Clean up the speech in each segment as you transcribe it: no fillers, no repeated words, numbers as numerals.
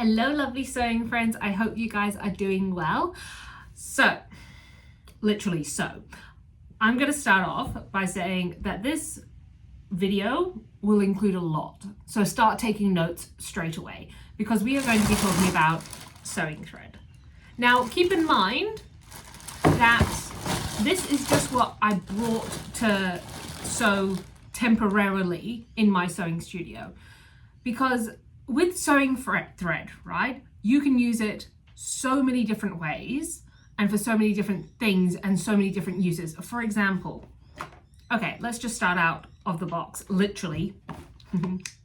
Hello lovely sewing friends, I hope you guys are doing well. Literally I'm going to start off by saying that this video will include a lot, so start taking notes straight away because we are going to be talking about sewing thread. Now keep in mind that this is just what I brought to sew temporarily in my sewing studio, because with sewing thread, right, you can use it so many different ways and for so many different things and so many different uses. For example, okay, let's just start out of the box, literally,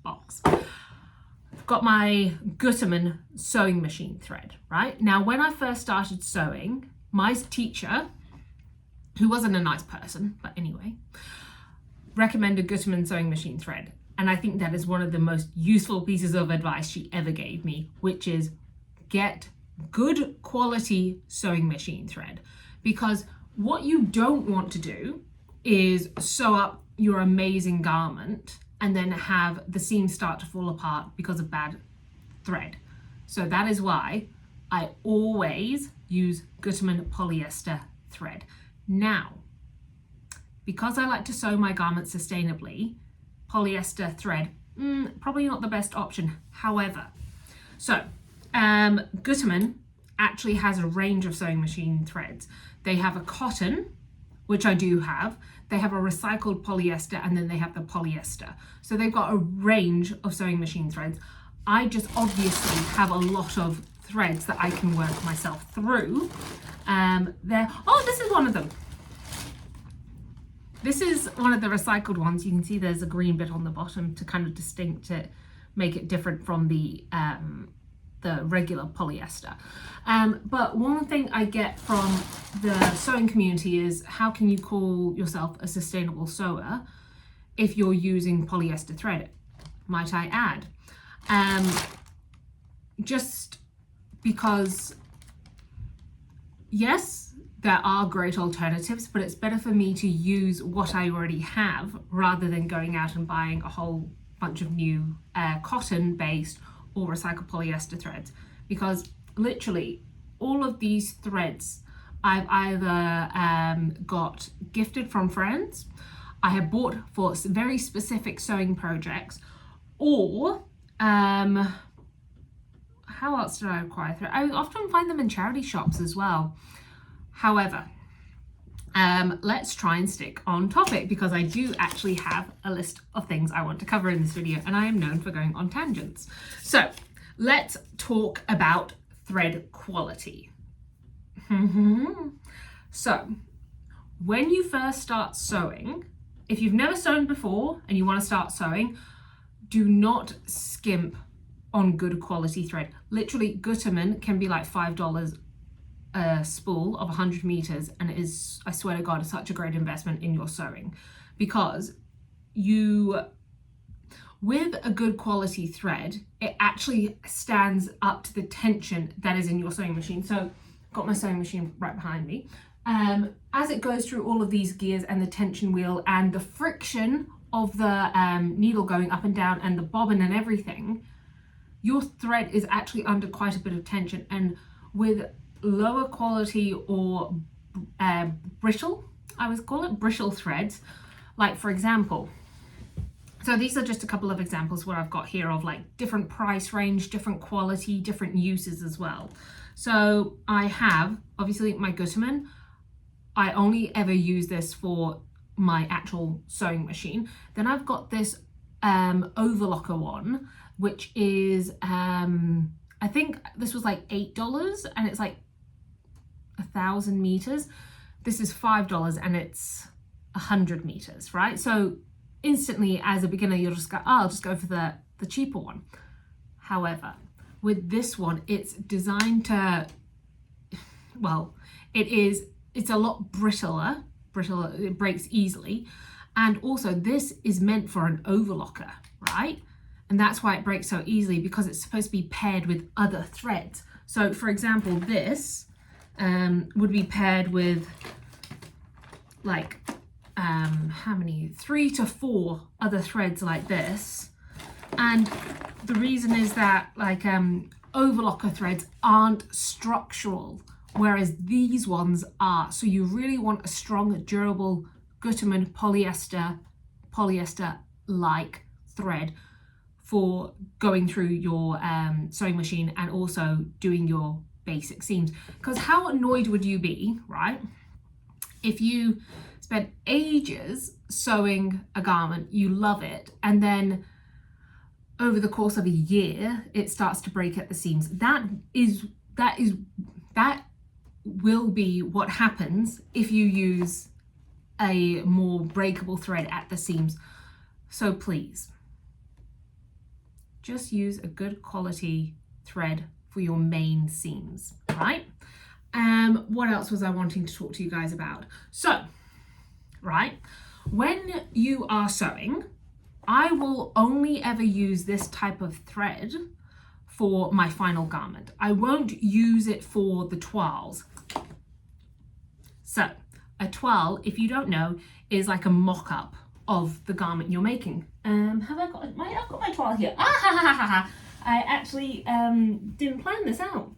box. I've got my Gütermann sewing machine thread, right? Now, when I first started sewing, my teacher, who wasn't a nice person, but anyway, recommended Gütermann sewing machine thread. And I think that is one of the most useful pieces of advice she ever gave me, which is get good quality sewing machine thread. Because what you don't want to do is sew up your amazing garment and then have the seams start to fall apart because of bad thread. So that is why I always use Gütermann polyester thread. Now, because I like to sew my garments sustainably, polyester thread, probably not the best option. However, Gütermann actually has a range of sewing machine threads. They have a cotton, which I do have. They have a recycled polyester, and then they have the polyester. So they've got a range of sewing machine threads. I just obviously have a lot of threads that I can work myself through. This is one of them. This is one of the recycled ones. You can see there's a green bit on the bottom to kind of distinct it, make it different from the regular polyester. But one thing I get from the sewing community is, how can you call yourself a sustainable sewer if you're using polyester thread, might I add? Just because, yes, there are great alternatives, but it's better for me to use what I already have rather than going out and buying a whole bunch of new cotton-based or recycled polyester threads, because literally all of these threads I've either got gifted from friends, I have bought for very specific sewing projects, or how else did I acquire thread? I often find them in charity shops as well. However, let's try and stick on topic, because I do actually have a list of things I want to cover in this video, and I am known for going on tangents. So let's talk about thread quality. So when you first start sewing, if you've never sewn before and you want to start sewing, do not skimp on good quality thread. Literally, Gütermann can be like $5 a spool of 100 meters, and it is, I swear to God, such a great investment in your sewing, because with a good quality thread, it actually stands up to the tension that is in your sewing machine. So I've got my sewing machine right behind me. As it goes through all of these gears and the tension wheel and the friction of the needle going up and down and the bobbin and everything, your thread is actually under quite a bit of tension. And with lower quality or brittle, I would call it brittle threads, like for example, so these are just a couple of examples what I've got here of like different price range, different quality, different uses as well. So I have obviously my Gütermann. I only ever use this for my actual sewing machine. Then I've got this Overlocker one, which is I think this was like $8, and it's like 1,000 meters. This is $5 and it's 100 meters, right? So instantly as a beginner, you'll just go, oh, I'll just go for the cheaper one. However, with this one, it's designed to, well, it's a lot brittle, it breaks easily. And also this is meant for an overlocker, right? And that's why it breaks so easily, because it's supposed to be paired with other threads. So for example, this would be paired with like how many, 3 to 4 other threads like this. And the reason is that like overlocker threads aren't structural, whereas these ones are. So you really want a strong, durable Gütermann polyester-like thread for going through your sewing machine and also doing your basic seams. Because how annoyed would you be, right, if you spent ages sewing a garment, you love it, and then over the course of a year it starts to break at the seams? That will be what happens if you use a more breakable thread at the seams. So please just use a good quality thread for your main seams, right? What else was I wanting to talk to you guys about? So, right, when you are sewing, I will only ever use this type of thread for my final garment. I won't use it for the toiles. So, a toile, if you don't know, is like a mock-up of the garment you're making. I've got my toile here. I actually didn't plan this out.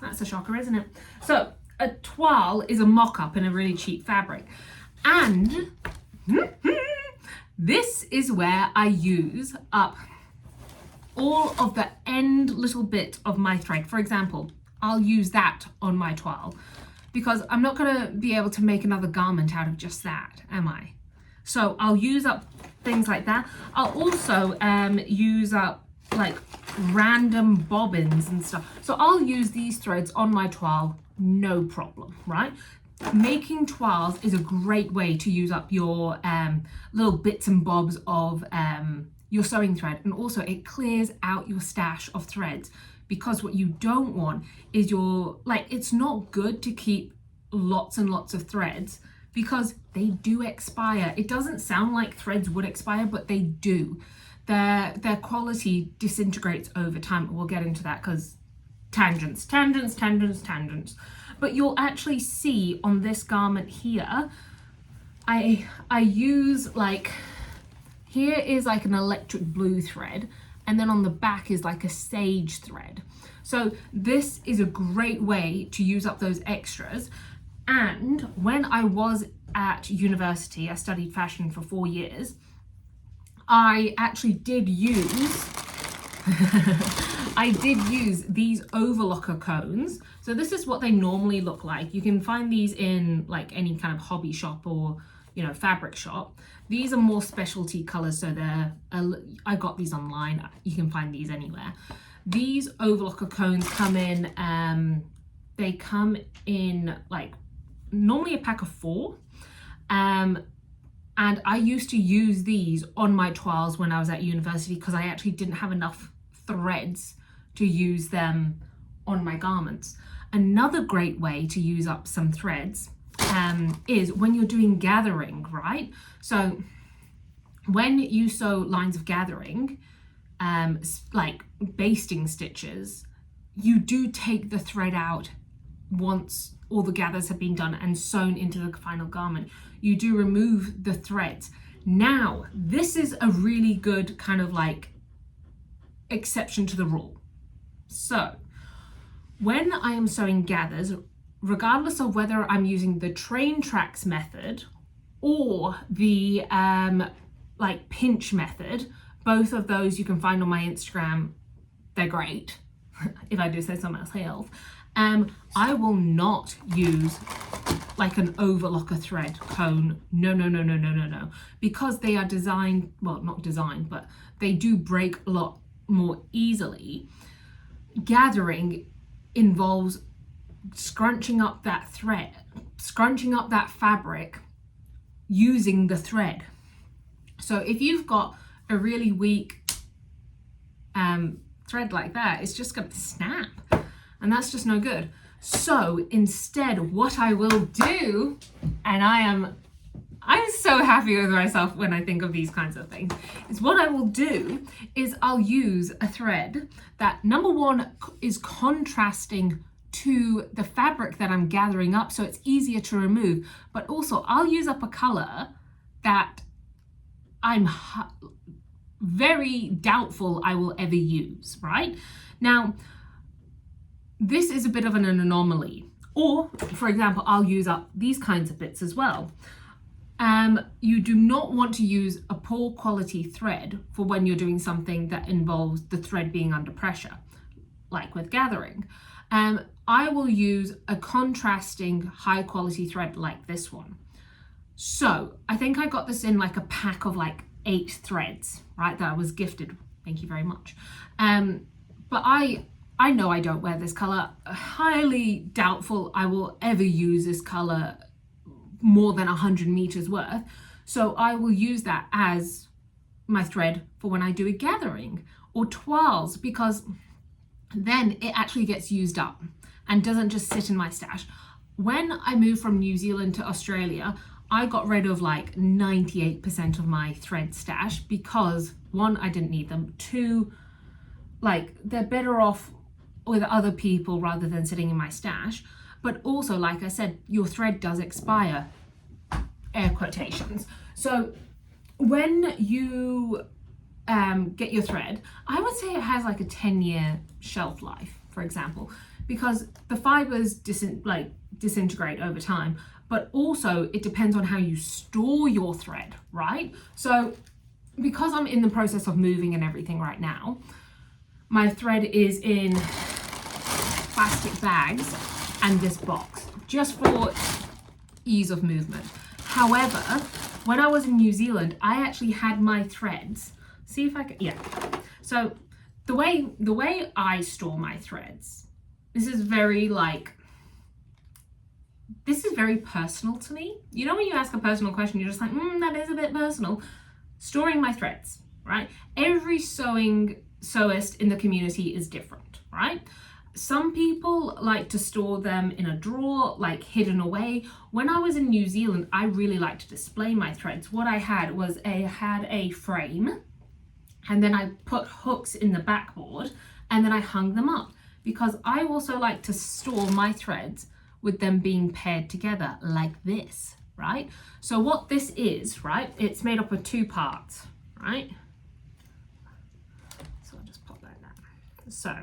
That's a shocker, isn't it? So a toile is a mock-up in a really cheap fabric. And this is where I use up all of the end little bit of my thread. For example, I'll use that on my toile because I'm not gonna be able to make another garment out of just that, am I? So I'll use up things like that. I'll also use up like random bobbins and stuff. So I'll use these threads on my toile, no problem, right? Making toiles is a great way to use up your little bits and bobs of your sewing thread, and also it clears out your stash of threads, because what you don't want is it's not good to keep lots and lots of threads because they do expire. It doesn't sound like threads would expire, but they do. Their quality disintegrates over time. We'll get into that because tangents. But you'll actually see on this garment here, I use here is like an electric blue thread, and then on the back is like a sage thread. So this is a great way to use up those extras. And when I was at university, I studied fashion for 4 years, I actually did use these overlocker cones. So this is what they normally look like. You can find these in like any kind of hobby shop or, fabric shop. These are more specialty colors, so I got these online. You can find these anywhere. These overlocker cones come in, they come in like normally a pack of 4. And I used to use these on my toiles when I was at university because I actually didn't have enough threads to use them on my garments. Another great way to use up some threads is when you're doing gathering, right? So when you sew lines of gathering, like basting stitches, you do take the thread out once all the gathers have been done and sewn into the final garment. You do remove the threads. Now, this is a really good kind of like exception to the rule. So when I am sewing gathers, regardless of whether I'm using the train tracks method or the like pinch method, both of those you can find on my Instagram. They're great, if I do say so myself. I will not use like an overlocker thread cone. No. Because they are designed, well, not designed, but they do break a lot more easily. Gathering involves scrunching up that thread, scrunching up that fabric using the thread. So if you've got a really weak thread like that, it's just going to snap, and that's just no good. So instead, what I will do, and I'm so happy with myself when I think of these kinds of things, is what I will do is I'll use a thread that, number one, is contrasting to the fabric that I'm gathering up, so it's easier to remove, but also I'll use up a color that I'm very doubtful I will ever use, right? Now, this is a bit of an anomaly. Or, for example, I'll use up these kinds of bits as well. You do not want to use a poor quality thread for when you're doing something that involves the thread being under pressure, like with gathering. I will use a contrasting high quality thread like this one. So I think I got this in like a pack of like 8 threads, right, that I was gifted. Thank you very much. But I know I don't wear this color. Highly doubtful I will ever use this color more than 100 meters worth. So I will use that as my thread for when I do a gathering or Twiles, because then it actually gets used up and doesn't just sit in my stash. When I moved from New Zealand to Australia, I got rid of like 98% of my thread stash because 1, I didn't need them. 2, like they're better off with other people rather than sitting in my stash. But also, like I said, your thread does expire, air quotations. So when you get your thread, I would say it has like a 10-year shelf life, for example, because the fibers disintegrate over time, but also it depends on how you store your thread, right? So because I'm in the process of moving and everything right now, my thread is in plastic bags and this box, just for ease of movement. However, when I was in New Zealand, I actually had my threads. See if I can, yeah. So the way I store my threads, this is very personal to me. You know when you ask a personal question, you're just like, that is a bit personal. Storing my threads, right? Every sewist in the community is different, right? Some people like to store them in a drawer, like hidden away. When I was in New Zealand, I really like to display my threads. What I had was a frame, and then I put hooks in the backboard, and then I hung them up, because I also like to store my threads with them being paired together like this, right? So what this is, right, it's made up of 2 parts, right? So I'll just pop that down. So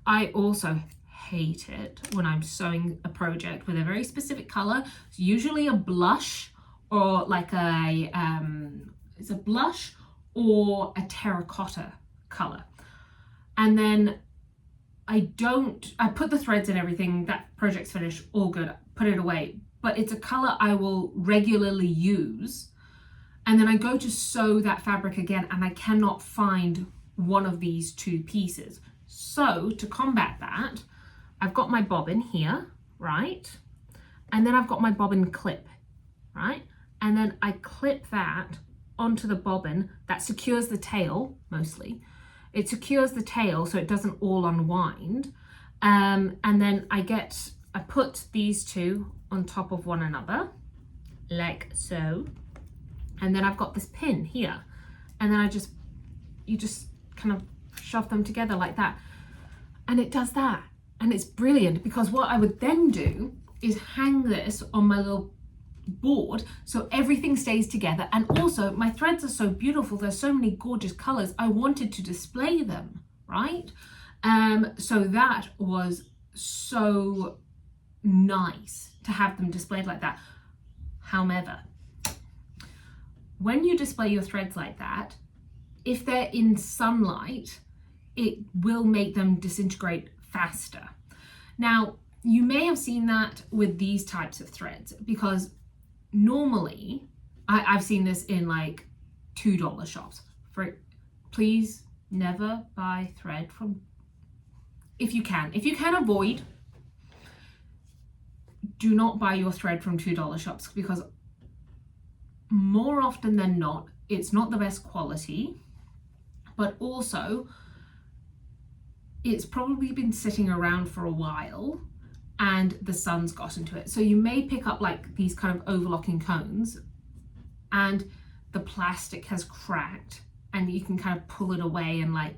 I also hate it when I'm sewing a project with a very specific color. It's usually a blush or like it's a blush or a terracotta color. And then I put the threads and everything, that project's finished, all good, put it away. But it's a color I will regularly use. And then I go to sew that fabric again and I cannot find one of these 2 pieces. So to combat that, I've got my bobbin here, right? And then I've got my bobbin clip, right? And then I clip that onto the bobbin. That secures the tail, mostly. It secures the tail so it doesn't all unwind. And then I put these 2 on top of one another, like so. And then I've got this pin here. And then you just kind of shove them together like that. And it does that. And it's brilliant, because what I would then do is hang this on my little board so everything stays together. And also my threads are so beautiful, there's so many gorgeous colors, I wanted to display them, right? So that was so nice to have them displayed like that. However, when you display your threads like that, if they're in sunlight, it will make them disintegrate faster. Now, you may have seen that with these types of threads, because normally I've seen this in like $2 shops. Please never buy thread from, if you can avoid, do not buy your thread from $2 shops, because more often than not, it's not the best quality, but also it's probably been sitting around for a while and the sun's got into it. So you may pick up like these kind of overlocking cones and the plastic has cracked and you can kind of pull it away, and like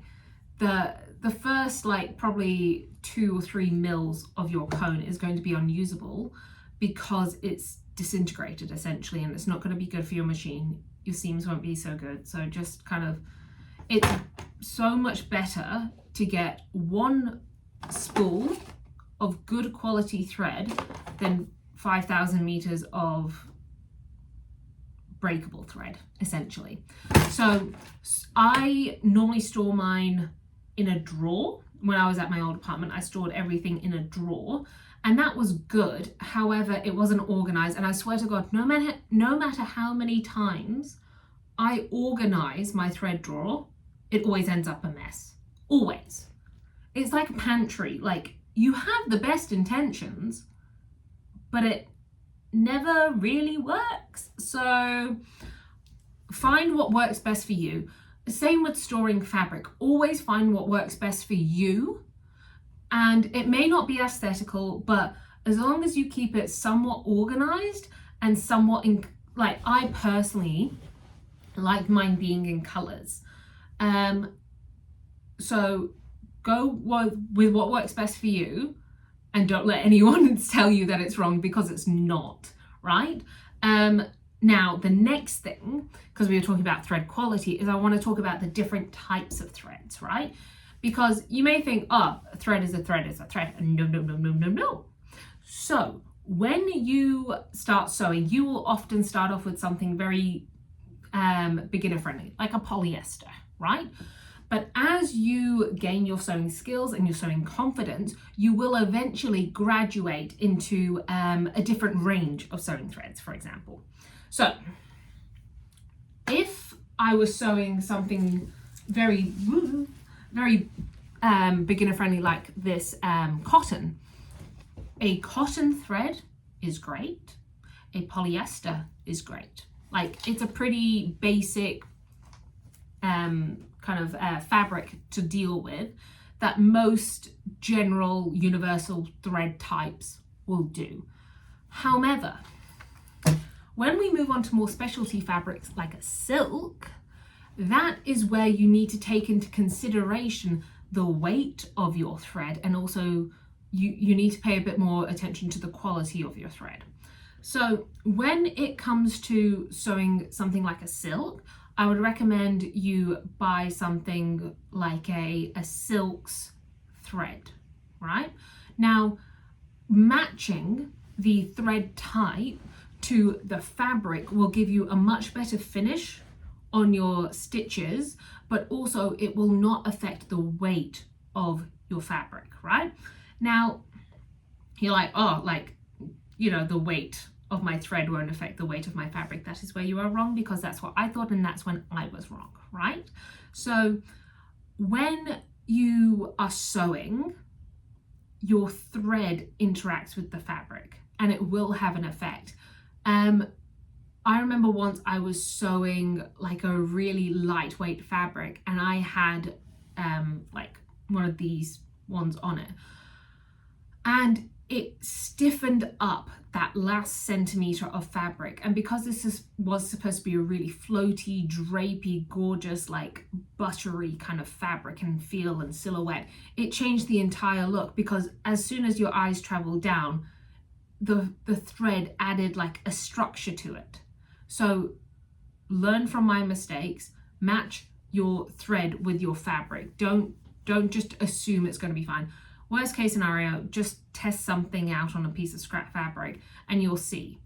the first like probably 2 or 3 mils of your cone is going to be unusable because it's disintegrated essentially, and it's not going to be good for your machine. Your seams won't be so good. So just kind of, it's so much better to get one spool of good quality thread than 5,000 meters of breakable thread, essentially. So I normally store mine in a drawer. When I was at my old apartment, I stored everything in a drawer, and that was good. However, it wasn't organized, and I swear to God, no matter how many times I organize my thread drawer, it always ends up a mess. Always. It's like a pantry. Like, you have the best intentions, but it never really works. So find what works best for you. Same with storing fabric. Always find what works best for you. And it may not be aesthetical, but as long as you keep it somewhat organized and somewhat in, like, I personally like mine being in colors. So go with what works best for you, and don't let anyone tell you that it's wrong, because it's not, right? Now, the next thing, because we were talking about thread quality, is I want to talk about the different types of threads, right? Because you may think, oh, a thread is a thread is a thread. No, no, no, no, no, no. So when you start sewing, you will often start off with something very beginner friendly, like a polyester, right? But as you gain your sewing skills and your sewing confidence, you will eventually graduate into a different range of sewing threads, for example. So if I was sewing something very beginner friendly like this cotton, a cotton thread is great. A polyester is great. Like, it's a pretty basic kind of fabric to deal with that most general universal thread types will do. However, when we move on to more specialty fabrics like a silk, that is where you need to take into consideration the weight of your thread, and also you need to pay a bit more attention to the quality of your thread. So when it comes to sewing something like a silk, I would recommend you buy something like a silk's thread, right? Now, matching the thread type to the fabric will give you a much better finish on your stitches, but also it will not affect the weight of your fabric, right? Now, you're like, oh, like, you know, the weight of my thread won't affect the weight of my fabric. That is where you are wrong, because that's what I thought, and that's when I was wrong, right? So when you are sewing, your thread interacts with the fabric, and it will have an effect. I remember once I was sewing like a really lightweight fabric, and I had like one of these ones on it, and it stiffened up that last centimeter of fabric. And because this was supposed to be a really floaty, drapey, gorgeous, like buttery kind of fabric and feel and silhouette, it changed the entire look, because as soon as your eyes travel down, the thread added like a structure to it. So learn from my mistakes, match your thread with your fabric. Don't just assume it's going to be fine. Worst case scenario, just test something out on a piece of scrap fabric and you'll see.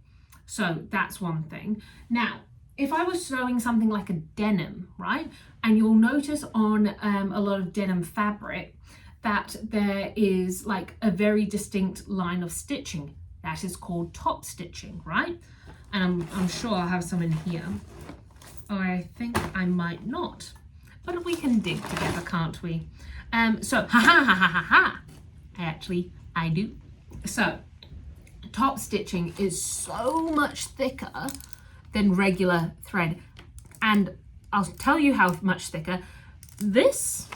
So that's one thing. Now, if I was sewing something like a denim, right? And you'll notice on a lot of denim fabric that there is like a very distinct line of stitching. That is called top stitching, right? And I'm sure I'll have some in here. Or I think I might not. But we can dig together, can't we? So, Actually, I do. So, top stitching is so much thicker than regular thread. And I'll tell you how much thicker. This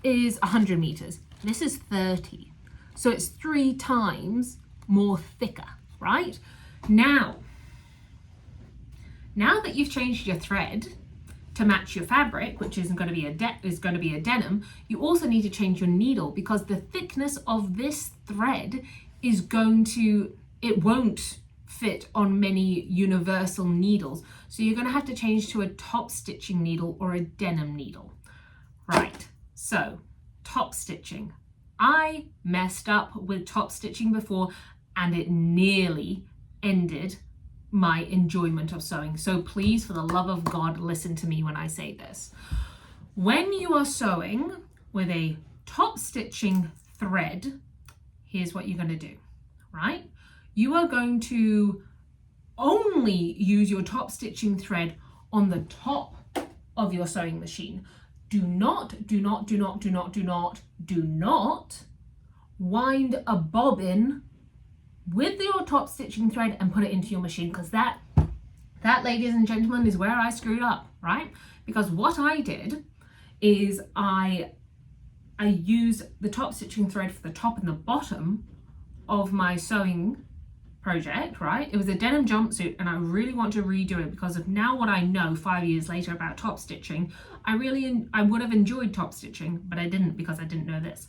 is 100 meters. This is 30. So it's 3 times more thicker, right? Now that you've changed your thread to match your fabric, which is going to be a denim, you also need to change your needle, because the thickness of this thread is it won't fit on many universal needles. So you're going to have to change to a top stitching needle or a denim needle, Right, so top stitching. I messed up with top stitching before and it nearly ended my enjoyment of sewing. So please, for the love of God, listen to me when I say this. When you are sewing with a top stitching thread, here's what you're going to do, right? You are going to only use your top stitching thread on the top of your sewing machine. Do not wind a bobbin with your top stitching thread and put it into your machine, because that, ladies and gentlemen, is where I screwed up, right? Because what I did is I used the top stitching thread for the top and the bottom of my sewing project, right? It was a denim jumpsuit and I really want to redo it because of now what I know 5 years later about top stitching. I would have enjoyed top stitching, but I didn't because I didn't know this.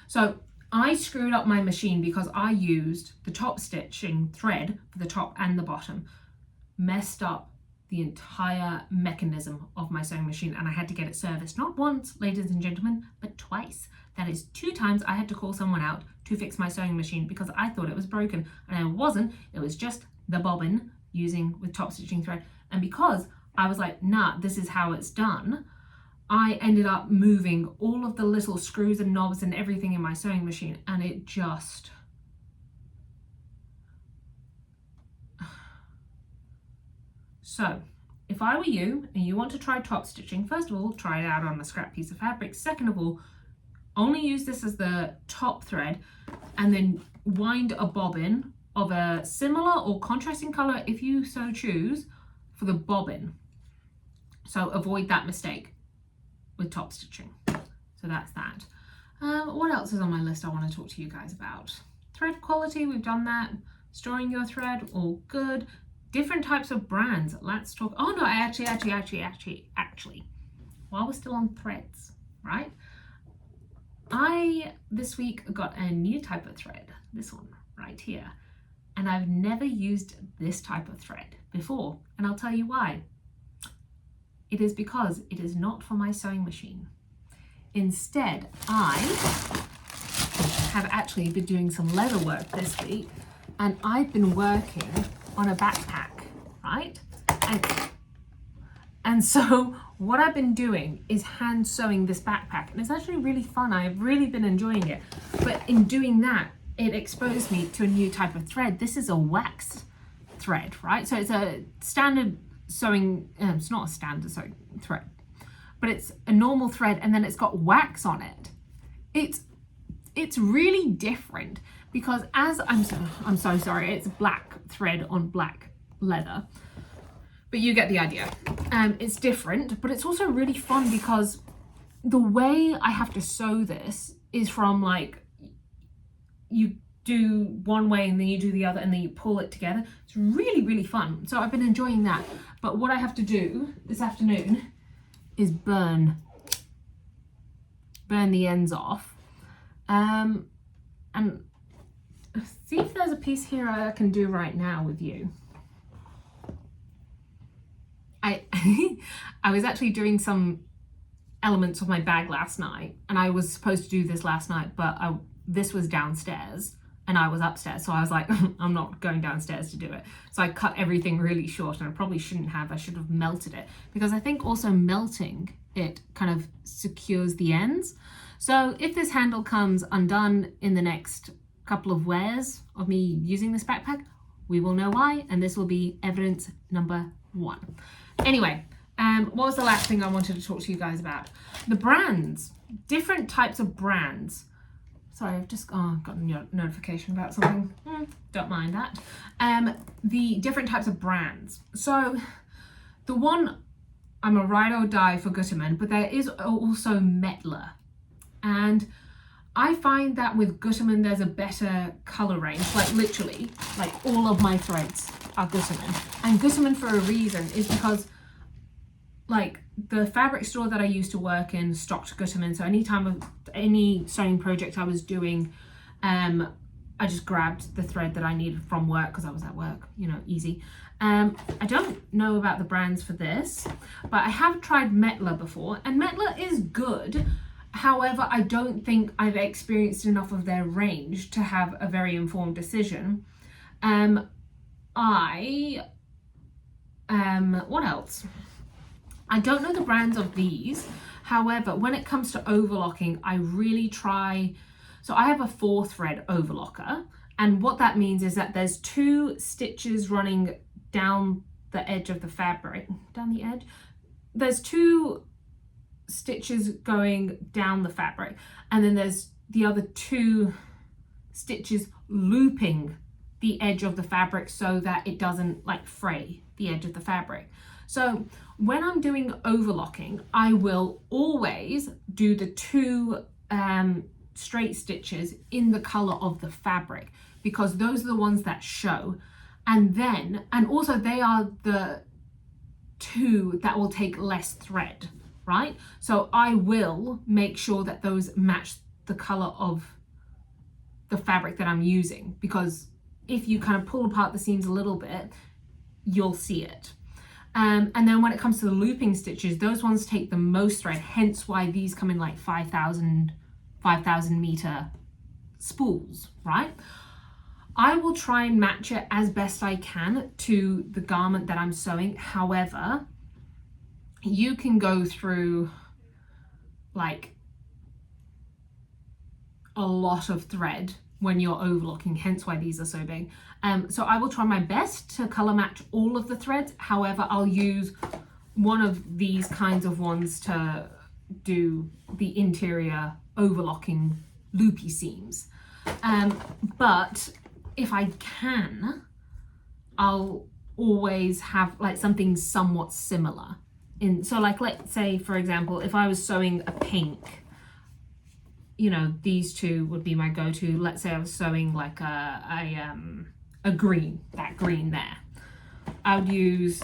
So I screwed up my machine because I used the top stitching thread for the top and the bottom, messed up the entire mechanism of my sewing machine, and I had to get it serviced not once, ladies and gentlemen, but twice. That is 2 times I had to call someone out to fix my sewing machine because I thought it was broken, and it wasn't. It was just the bobbin using with top stitching thread. And because I was like, nah, this is how it's done, I ended up moving all of the little screws and knobs and everything in my sewing machine, and it just... So, if I were you and you want to try top stitching, first of all, try it out on a scrap piece of fabric. Second of all, only use this as the top thread and then wind a bobbin of a similar or contrasting color, if you so choose, for the bobbin. So avoid that mistake with top stitching. So that's that. What else is on my list I want to talk to you guys about? Thread quality, we've done that. Storing your thread, all good. Different types of brands. Let's talk. Oh no, actually, while we're still on threads, right? I this week got a new type of thread, this one right here, and I've never used this type of thread before, and I'll tell you why. It is because it is not for my sewing machine. Instead, I have actually been doing some leather work this week, and I've been working on a backpack, right? And so what I've been doing is hand sewing this backpack, and it's actually really fun. I've really been enjoying it. But in doing that, it exposed me to a new type of thread. This is a waxed thread, right? So it's a standard sewing, it's not a standard sewing thread, but it's a normal thread, and then it's got wax on it. It's really different because as I'm so sorry, it's black thread on black leather, but you get the idea. It's different, but it's also really fun because the way I have to sew this is from like, you do one way and then you do the other and then you pull it together. It's really, really fun. So I've been enjoying that. But what I have to do this afternoon is burn the ends off. And see if there's a piece here I can do right now with you. I was actually doing some elements of my bag last night, and I was supposed to do this last night, but this was downstairs and I was upstairs, so I was like, I'm not going downstairs to do it. So I cut everything really short, and I probably shouldn't have. I should have melted it, because I think also melting it kind of secures the ends. So if this handle comes undone in the next couple of wears of me using this backpack, we will know why, and this will be evidence number 1. Anyway, what was the last thing I wanted to talk to you guys about? The brands, different types of brands. Sorry, I've just got a notification about something. Don't mind that. The different types of brands. So the one, I'm a ride or die for Gütermann, but there is also Mettler. And I find that with Gütermann, there's a better color range. Like literally, like all of my threads are Gütermann. And Gütermann for a reason is because like the fabric store that I used to work in stocked Gütermann. So any time of any sewing project I was doing, I I just grabbed the thread that I needed from work because I was at work, you know, easy. I don't know about the brands for this, but I have tried Metler before, and Metler is good. However, I don't think I've experienced enough of their range to have a very informed decision. What else? I don't know the brands of these. However, when it comes to overlocking, I really try. So I have a 4-thread overlocker, and what that means is that there's 2 stitches running down the edge of the fabric. Down the edge? There's 2 stitches going down the fabric, and then there's the other 2 stitches looping the edge of the fabric so that it doesn't like fray the edge of the fabric. So when I'm doing overlocking, I will always do the 2 straight stitches in the color of the fabric, because those are the ones that show. And also they are the 2 that will take less thread, right? So I will make sure that those match the color of the fabric that I'm using, because if you kind of pull apart the seams a little bit, you'll see it. And then when it comes to the looping stitches, those ones take the most thread, hence why these come in like 5,000 meter spools, right? I will try and match it as best I can to the garment that I'm sewing. However, you can go through like a lot of thread when you're overlocking, hence why these are so big. So I will try my best to color match all of the threads. However, I'll use one of these kinds of ones to do the interior overlocking loopy seams. But if I can, I'll always have like something somewhat similar. So like, let's say, for example, if I was sewing a pink, you know, these 2 would be my go-to. Let's say I was sewing like a green, that green there. I would use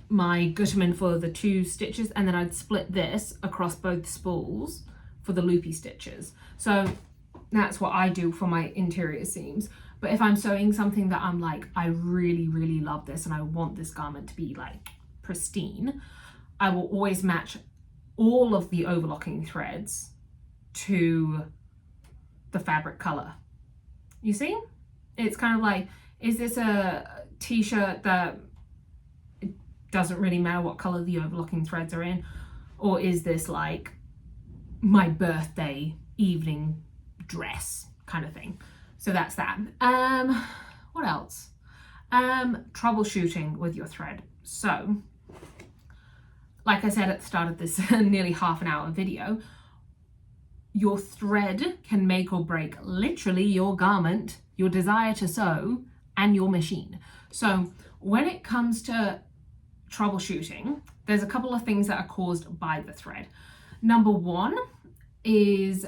my Gütermann for the 2 stitches, and then I'd split this across both spools for the loopy stitches. So that's what I do for my interior seams. But if I'm sewing something that I'm like, I really, really love this and I want this garment to be like pristine, I will always match all of the overlocking threads to the fabric color. You see? It's kind of like, is this a t-shirt that it doesn't really matter what color the overlocking threads are in? Or is this like my birthday evening dress kind of thing? So that's that. What else? Troubleshooting with your thread. So, like I said at the start of this nearly half an hour video, your thread can make or break literally your garment, your desire to sew, and your machine. So when it comes to troubleshooting, there's a couple of things that are caused by the thread. Number 1 is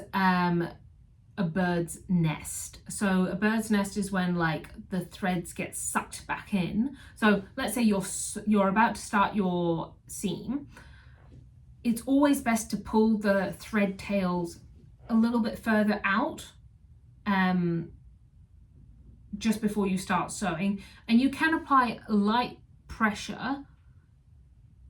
a bird's nest. So a bird's nest is when like the threads get sucked back in. So let's say you're about to start your seam. It's always best to pull the thread tails a little bit further out just before you start sewing, and you can apply light pressure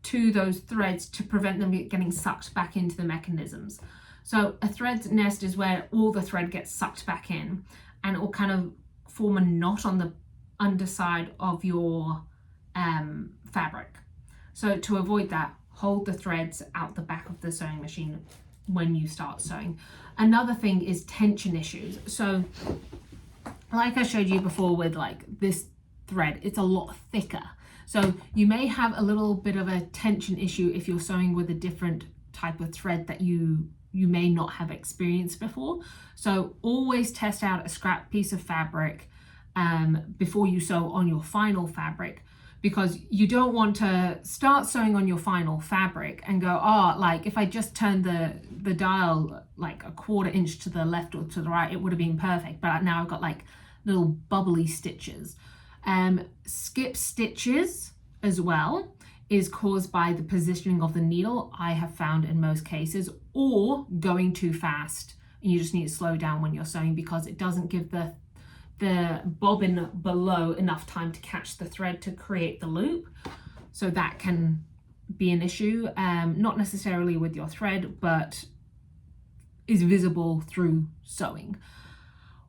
to those threads to prevent them getting sucked back into the mechanisms. So a thread nest is where all the thread gets sucked back in, and it will kind of form a knot on the underside of your fabric. So to avoid that, hold the threads out the back of the sewing machine when you start sewing. Another thing is tension issues. So like I showed you before with like this thread, it's a lot thicker. So you may have a little bit of a tension issue if you're sewing with a different type of thread that you may not have experienced before. So always test out a scrap piece of fabric before you sew on your final fabric, because you don't want to start sewing on your final fabric and go, oh, like if I just turned the dial like a 1/4 inch to the left or to the right, it would have been perfect. But now I've got like little bubbly stitches. Skip stitches as well is caused by the positioning of the needle, I have found in most cases, or going too fast and you just need to slow down when you're sewing because it doesn't give the the bobbin below enough time to catch the thread to create the loop. So that can be an issue, not necessarily with your thread, but is visible through sewing.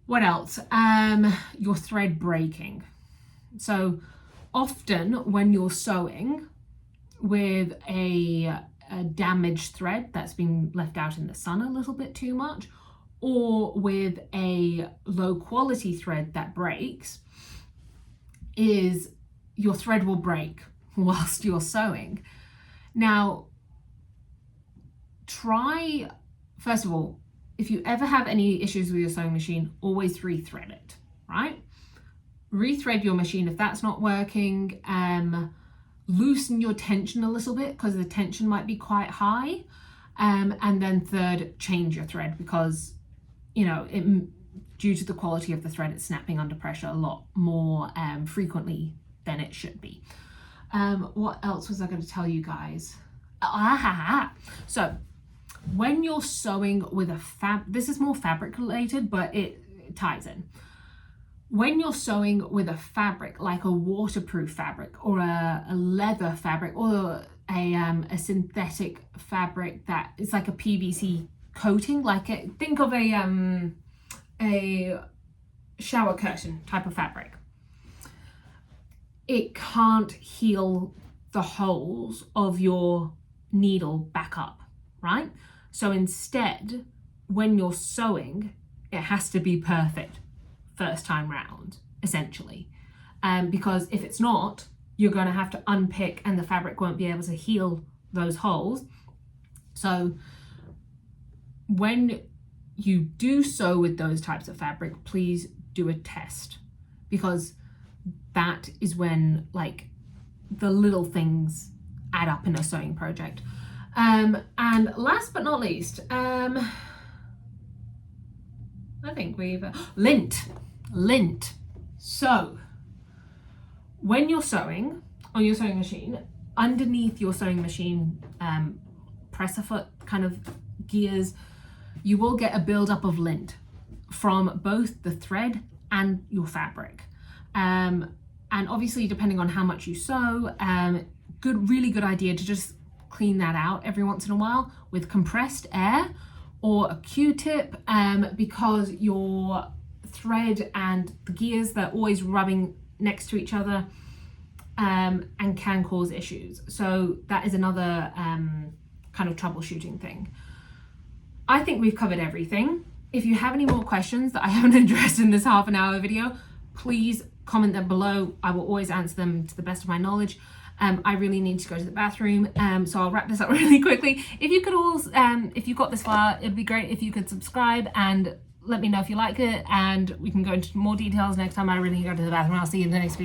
What else? Your thread breaking. So often when you're sewing with a damaged thread that's been left out in the sun a little bit too much, or with a low quality thread that breaks, is your thread will break whilst you're sewing. Now, try, first of all, if you ever have any issues with your sewing machine, always rethread it, right? Rethread your machine if that's not working. Loosen your tension a little bit because the tension might be quite high. And then third, change your thread because, you know, due to the quality of the thread, it's snapping under pressure a lot more frequently than it should be. What else was I going to tell you guys? So when you're sewing with a this is more fabric related, but it ties in. When you're sewing with a fabric like a waterproof fabric or a leather fabric or a synthetic fabric that is like a PVC coating, like think of a shower curtain type of fabric, it can't heal the holes of your needle back up, right? So instead, when you're sewing, it has to be perfect first time round, essentially. Because if it's not, you're going to have to unpick and the fabric won't be able to heal those holes. So when you do sew with those types of fabric, please do a test, because that is when like the little things add up in a sewing project. And last but not least, I think we've lint. So when you're sewing on your sewing machine, underneath your sewing machine presser foot kind of gears, you will get a buildup of lint from both the thread and your fabric. And obviously, depending on how much you sew, really good idea to just clean that out every once in a while with compressed air or a Q-tip, because your thread and the gears, they're always rubbing next to each other and can cause issues. So that is another kind of troubleshooting thing. I think we've covered everything. If you have any more questions that I haven't addressed in this half an hour video, please comment them below. I will always answer them to the best of my knowledge. I really need to go to the bathroom, so I'll wrap this up really quickly. If you could all, if you got this far, it'd be great if you could subscribe and let me know if you like it, and we can go into more details next time I really go to the bathroom. I'll see you in the next video.